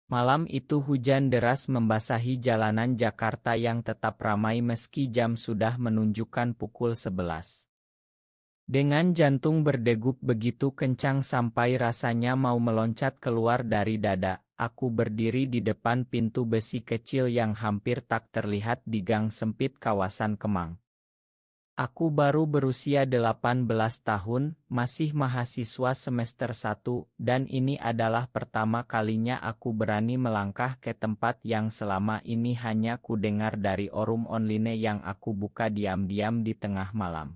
Malam itu hujan deras membasahi jalanan Jakarta yang tetap ramai meski jam sudah menunjukkan pukul 11. Dengan jantung berdegup begitu kencang sampai rasanya mau meloncat keluar dari dada, aku berdiri di depan pintu besi kecil yang hampir tak terlihat di gang sempit kawasan Kemang. Aku baru berusia 18 tahun, masih mahasiswa semester 1, dan ini adalah pertama kalinya aku berani melangkah ke tempat yang selama ini hanya ku dengar dari forum online yang aku buka diam-diam di tengah malam.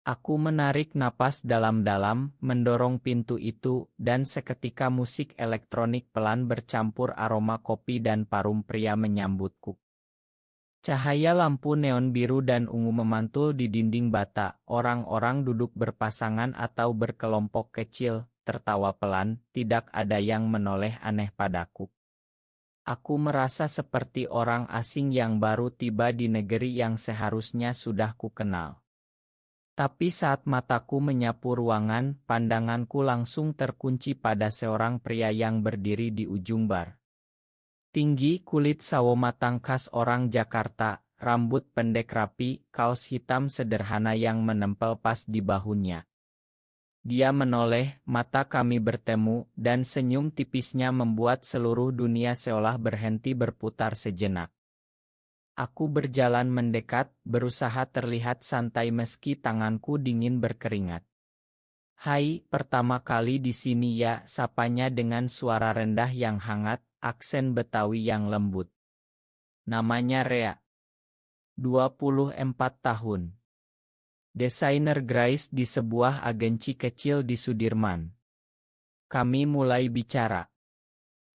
Aku menarik napas dalam-dalam, mendorong pintu itu, dan seketika musik elektronik pelan bercampur aroma kopi dan parfum pria menyambutku. Cahaya lampu neon biru dan ungu memantul di dinding bata, orang-orang duduk berpasangan atau berkelompok kecil, tertawa pelan, tidak ada yang menoleh aneh padaku. Aku merasa seperti orang asing yang baru tiba di negeri yang seharusnya sudah kukenal. Tapi saat mataku menyapu ruangan, pandanganku langsung terkunci pada seorang pria yang berdiri di ujung bar. Tinggi, kulit sawo matang khas orang Jakarta, rambut pendek rapi, kaos hitam sederhana yang menempel pas di bahunya. Dia menoleh, mata kami bertemu, dan senyum tipisnya membuat seluruh dunia seolah berhenti berputar sejenak. Aku berjalan mendekat, berusaha terlihat santai meski tanganku dingin berkeringat. "Hai, pertama kali di sini ya," sapanya dengan suara rendah yang hangat, aksen Betawi yang lembut. Namanya Rea. 24 tahun. Desainer grafis di sebuah agensi kecil di Sudirman. Kami mulai bicara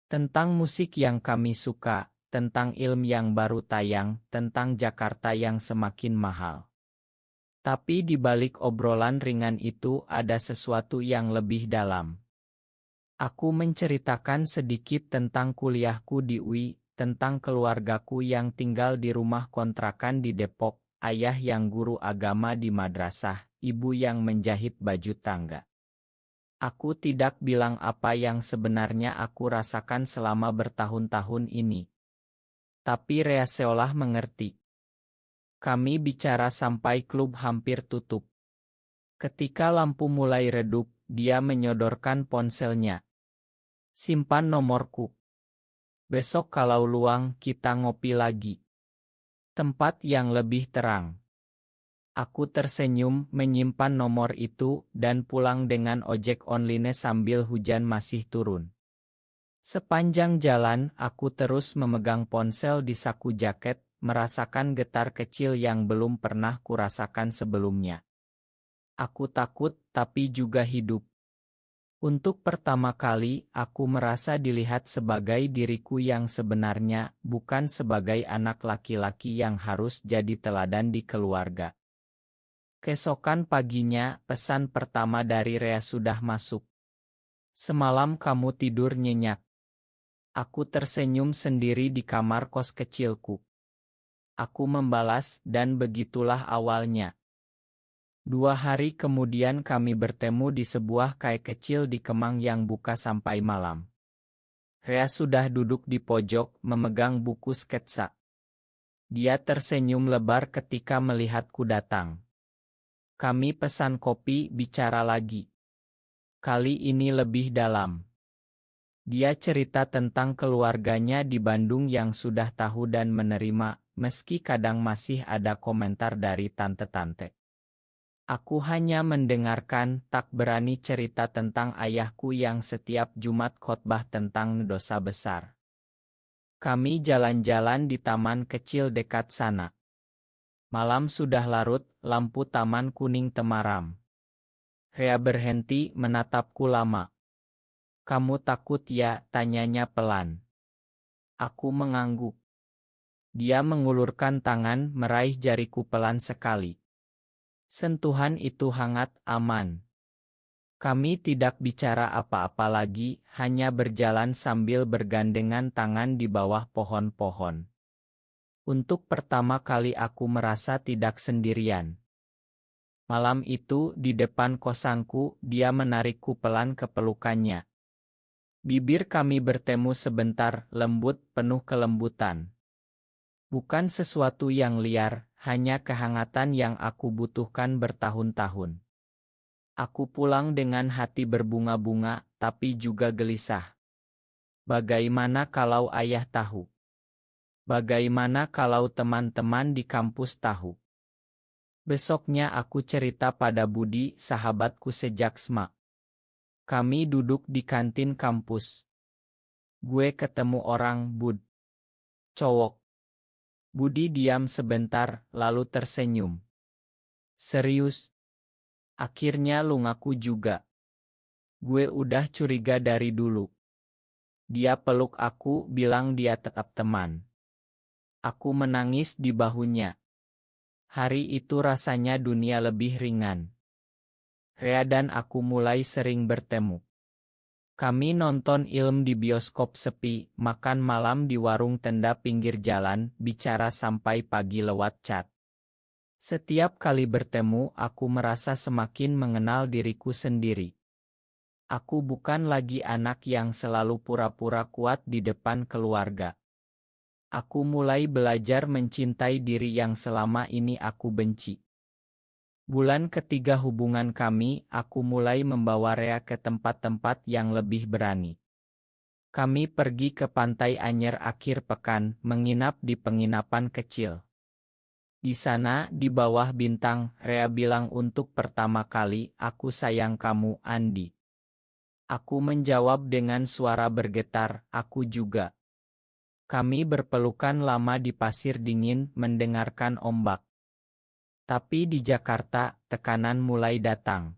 tentang musik yang kami suka, tentang ilmu yang baru tayang, tentang Jakarta yang semakin mahal. Tapi di balik obrolan ringan itu ada sesuatu yang lebih dalam. Aku menceritakan sedikit tentang kuliahku di UI, tentang keluargaku yang tinggal di rumah kontrakan di Depok, ayah yang guru agama di madrasah, ibu yang menjahit baju tangga. Aku tidak bilang apa yang sebenarnya aku rasakan selama bertahun-tahun ini. Tapi Rea seolah mengerti. Kami bicara sampai klub hampir tutup. Ketika lampu mulai redup, dia menyodorkan ponselnya. "Simpan nomorku. Besok kalau luang kita ngopi lagi. Tempat yang lebih terang." Aku tersenyum, menyimpan nomor itu, dan pulang dengan ojek online sambil hujan masih turun. Sepanjang jalan, aku terus memegang ponsel di saku jaket, merasakan getar kecil yang belum pernah kurasakan sebelumnya. Aku takut, tapi juga hidup. Untuk pertama kali, aku merasa dilihat sebagai diriku yang sebenarnya, bukan sebagai anak laki-laki yang harus jadi teladan di keluarga. Keesokan paginya, pesan pertama dari Rea sudah masuk. "Semalam kamu tidur nyenyak." Aku tersenyum sendiri di kamar kos kecilku. Aku membalas, dan begitulah awalnya. 2 hari kemudian kami bertemu di sebuah kafe kecil di Kemang yang buka sampai malam. Rea sudah duduk di pojok, memegang buku sketsa. Dia tersenyum lebar ketika melihatku datang. Kami pesan kopi, bicara lagi. Kali ini lebih dalam. Dia cerita tentang keluarganya di Bandung yang sudah tahu dan menerima, meski kadang masih ada komentar dari tante-tante. Aku hanya mendengarkan, tak berani cerita tentang ayahku yang setiap Jumat khotbah tentang dosa besar. Kami jalan-jalan di taman kecil dekat sana. Malam sudah larut, lampu taman kuning temaram. Rea berhenti, menatapku lama. "Kamu takut ya?" tanyanya pelan. Aku mengangguk. Dia mengulurkan tangan, meraih jariku pelan sekali. Sentuhan itu hangat, aman. Kami tidak bicara apa-apa lagi, hanya berjalan sambil bergandengan tangan di bawah pohon-pohon. Untuk pertama kali aku merasa tidak sendirian. Malam itu, di depan kosanku, dia menarikku pelan ke pelukannya. Bibir kami bertemu sebentar, lembut, penuh kelembutan. Bukan sesuatu yang liar, hanya kehangatan yang aku butuhkan bertahun-tahun. Aku pulang dengan hati berbunga-bunga, tapi juga gelisah. Bagaimana kalau ayah tahu? Bagaimana kalau teman-teman di kampus tahu? Besoknya aku cerita pada Budi, sahabatku sejak SMA. Kami duduk di kantin kampus. Gue ketemu orang, Bud. Cowok. Budi diam sebentar, lalu tersenyum. Serius? Akhirnya lu ngaku juga. Gue udah curiga dari dulu. Dia peluk aku, bilang dia tetap teman. Aku menangis di bahunya. Hari itu rasanya dunia lebih ringan. Rea dan aku mulai sering bertemu. Kami nonton film di bioskop sepi, makan malam di warung tenda pinggir jalan, bicara sampai pagi lewat chat. Setiap kali bertemu, aku merasa semakin mengenal diriku sendiri. Aku bukan lagi anak yang selalu pura-pura kuat di depan keluarga. Aku mulai belajar mencintai diri yang selama ini aku benci. Bulan ketiga hubungan kami, aku mulai membawa Rea ke tempat-tempat yang lebih berani. Kami pergi ke Pantai Anyer akhir pekan, menginap di penginapan kecil. Di sana, di bawah bintang, Rea bilang untuk pertama kali, "Aku sayang kamu, Andi." Aku menjawab dengan suara bergetar, "Aku juga." Kami berpelukan lama di pasir dingin, mendengarkan ombak. Tapi di Jakarta, tekanan mulai datang.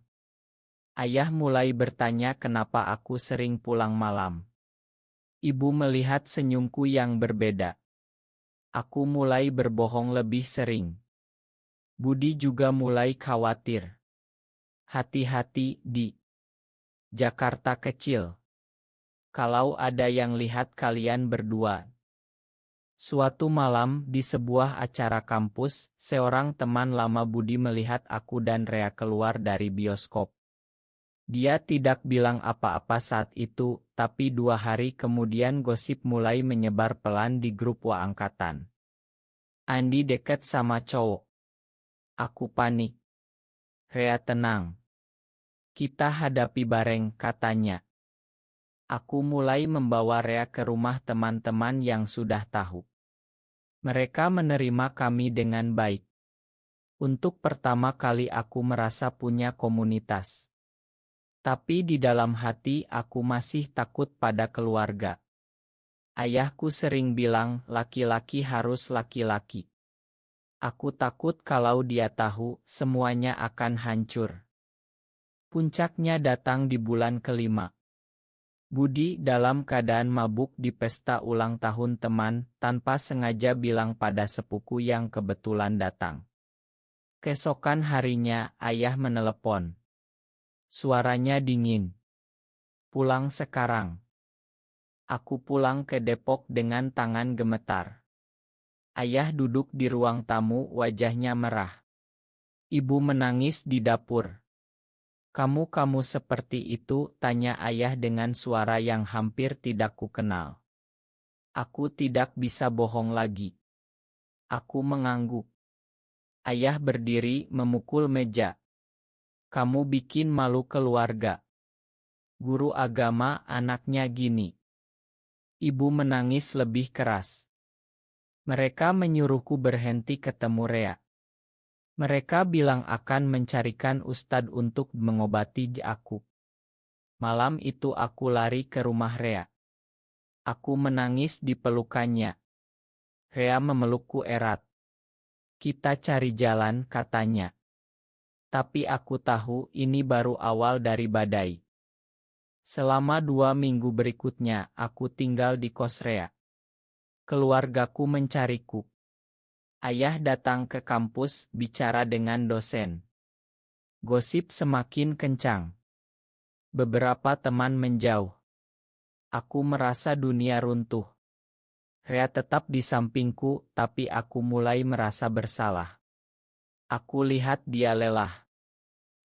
Ayah mulai bertanya kenapa aku sering pulang malam. Ibu melihat senyumku yang berbeda. Aku mulai berbohong lebih sering. Budi juga mulai khawatir. Hati-hati di Jakarta kecil. Kalau ada yang lihat kalian berdua. Suatu malam, di sebuah acara kampus, seorang teman lama Budi melihat aku dan Rea keluar dari bioskop. Dia tidak bilang apa-apa saat itu, tapi 2 hari kemudian gosip mulai menyebar pelan di grup wa angkatan. Andi dekat sama cowok. Aku panik. Rea tenang. Kita hadapi bareng, katanya. Aku mulai membawa Rea ke rumah teman-teman yang sudah tahu. Mereka menerima kami dengan baik. Untuk pertama kali aku merasa punya komunitas. Tapi di dalam hati aku masih takut pada keluarga. Ayahku sering bilang, laki-laki harus laki-laki. Aku takut kalau dia tahu, semuanya akan hancur. Puncaknya datang di bulan kelima. Budi dalam keadaan mabuk di pesta ulang tahun teman, tanpa sengaja bilang pada sepupu yang kebetulan datang. Keesokan harinya, ayah menelepon. Suaranya dingin. Pulang sekarang. Aku pulang ke Depok dengan tangan gemetar. Ayah duduk di ruang tamu, wajahnya merah. Ibu menangis di dapur. Kamu seperti itu, tanya ayah dengan suara yang hampir tidak kukenal. Aku tidak bisa bohong lagi. Aku mengangguk. Ayah berdiri, memukul meja. Kamu bikin malu keluarga. Guru agama anaknya gini. Ibu menangis lebih keras. Mereka menyuruhku berhenti ketemu Rea. Mereka bilang akan mencarikan ustadz untuk mengobati aku. Malam itu aku lari ke rumah Rea. Aku menangis di pelukannya. Rea memelukku erat. Kita cari jalan, katanya. Tapi aku tahu ini baru awal dari badai. Selama 2 minggu berikutnya, aku tinggal di kos Rea. Keluargaku mencariku. Ayah datang ke kampus, bicara dengan dosen. Gosip semakin kencang. Beberapa teman menjauh. Aku merasa dunia runtuh. Rea tetap di sampingku, tapi aku mulai merasa bersalah. Aku lihat dia lelah.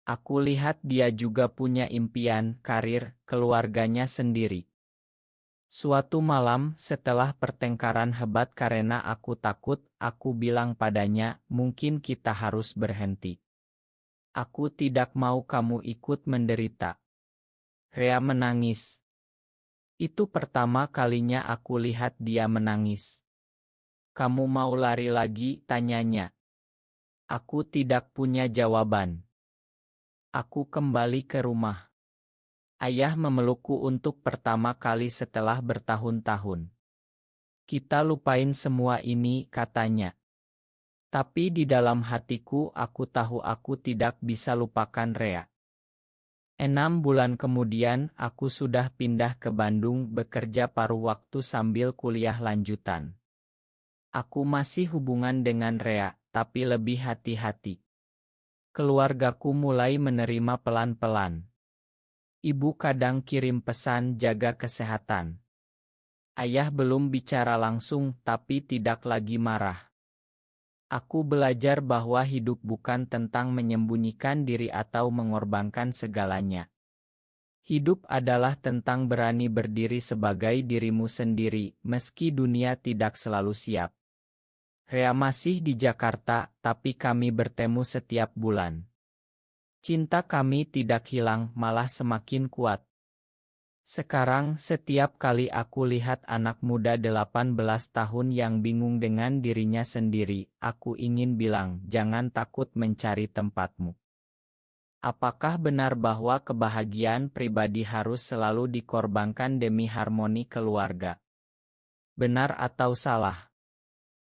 Aku lihat dia juga punya impian, karir, keluarganya sendiri. Suatu malam, setelah pertengkaran hebat karena aku takut, aku bilang padanya, mungkin kita harus berhenti. Aku tidak mau kamu ikut menderita. Rea menangis. Itu pertama kalinya aku lihat dia menangis. Kamu mau lari lagi? Tanyanya. Aku tidak punya jawaban. Aku kembali ke rumah. Ayah memelukku untuk pertama kali setelah bertahun-tahun. Kita lupain semua ini, katanya. Tapi di dalam hatiku aku tahu aku tidak bisa lupakan Rea. 6 bulan kemudian aku sudah pindah ke Bandung bekerja paruh waktu sambil kuliah lanjutan. Aku masih hubungan dengan Rea, tapi lebih hati-hati. Keluargaku mulai menerima pelan-pelan. Ibu kadang kirim pesan jaga kesehatan. Ayah belum bicara langsung tapi tidak lagi marah. Aku belajar bahwa hidup bukan tentang menyembunyikan diri atau mengorbankan segalanya. Hidup adalah tentang berani berdiri sebagai dirimu sendiri, meski dunia tidak selalu siap. Rea masih di Jakarta, tapi kami bertemu setiap bulan. Cinta kami tidak hilang, malah semakin kuat. Sekarang, setiap kali aku lihat anak muda 18 tahun yang bingung dengan dirinya sendiri, aku ingin bilang, jangan takut mencari tempatmu. Apakah benar bahwa kebahagiaan pribadi harus selalu dikorbankan demi harmoni keluarga? Benar atau salah?